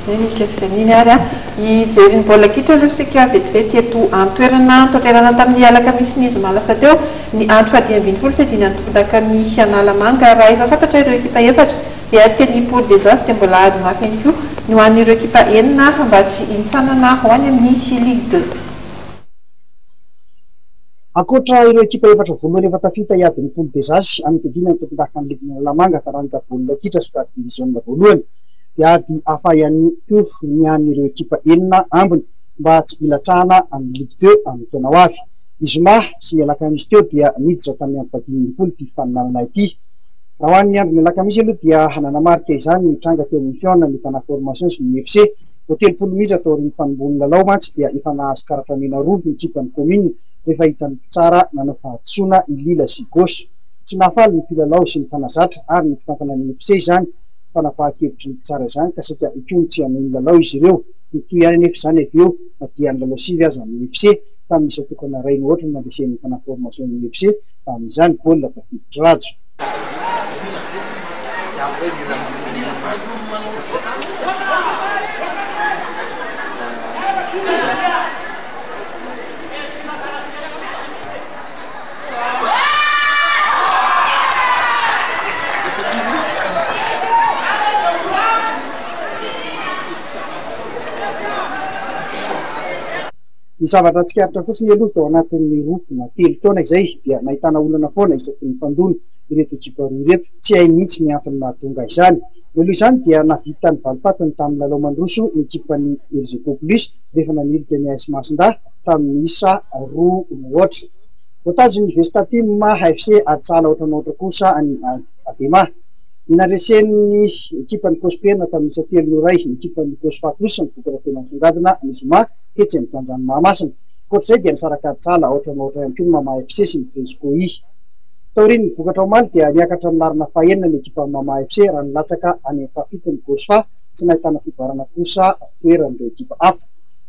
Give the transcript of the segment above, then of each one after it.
Zay mikasika an'iny ary hijery ny baolina kitra aloha sika vetivety eto an-toerana tanterana tamin'ny alakamisy ny zoma lasa teo ny andro faha 20 fedina nitondaka ny Analamanga raha efa fantatra ireo ekipa efatra hiatrika ny poule des as dia mbola ady mafy ihany koa ny ho an'ireo ekipa enina mba tsy hitsanana ho any amin'ny Ligue 2. Ankoatra ireo ekipa efatra voalohany efa tafita hiady ny poule des as amin'ny fedina nitondaka ny Ligue Analamanga taranja baolina kitra sokajy division voalohany. Diady afa ihany koa ny an'ireo ekipa enina ambiny mba tsy ilatsahana amin'ny Ligue 2 amin'ny taona ho avy. Zoma sy alakamisy teo dia niditra tamin'ny andro 20 ty faninanana ity. Raha ho an'ny andro ny alakamisy aloha dia nanamarika izany ny tranga teo amin'ny fiona ny tana formation sy ny FC. Ho 30 minitra tao aorian'ny fanombohan'ny lalao mantsy dia efa nahazo karatra mena roa ny ekipan'ny commune rehefa hitany tsara nanao fahatsoana Ilila sy Gauche. Tsy nahafaly ny mpilalao sy ny fanazatra ary ny mpitantana ny FC izany fanapahan-kevitry ny tsara izany ka saika ikony tsy hanohy ny lalao izy ireo. Toy ihany anefa izany avy eo na dia ny lalao sivy aza ny FC tamin'izao tokana ray ny ohatra ny nandresen'ny tana formation ny FC tamin'izany baolina tafiditra rajo. Ny zavatra tsikaritra fotsiny aloha tao anatin'ny roa na telo taona izay dia nahitana olana foana isaky ny mpandona ireto ekipa roa ireto tsy hay mihitsy ny antony nahatonga izany. Aloha izany dia navita ny valopatony tamin'ny lalao mandroso ny ekipan'ny Elgeco Plus rehefa nanirika ny AS Masinda tamin'ny isa 2-0. Voatazon'ny Vesta Team FC Atsala ohatranohatra kosa ny Adema. Nandresen'ny ekipan'ny Kospena tamin'ny isa 3-0 ny ekipan'ny Kosfa Plus ny vokatra tena misongadina ny Zoma ketsy amin'ny kianjan'ny Mahamasina. Koatr'izay dia nisaraka Atsala ohatranohatra ihany koa ny Mama FC sy ny Fresco I. Taorian'ny vokatra omaly dia niakatra amin'ny larina fahaenina ny ekipan'ny Mama FC raha nilatsaka any amin'ny fahafitony Kosfa tsy nahitana fibarana kosa toeran'ireo ekipa hafa.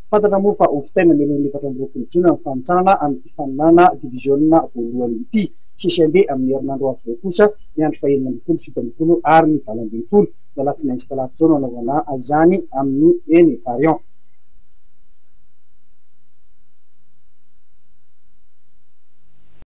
Fantatra moa fa ovitaina mialohan'ny 4 jona amin'ny fanitsanana amin'ny faninana divisionna voalohany ity. Sisy andeha amin'ny herinandro avy eo kosa ny andro fahaenina ambin'ny folo, fito ambin'ny folo ary ny valo ambin'ny folo. Ny alatsinainy sy talata izao no anaovana izany amin'ny eny Varion.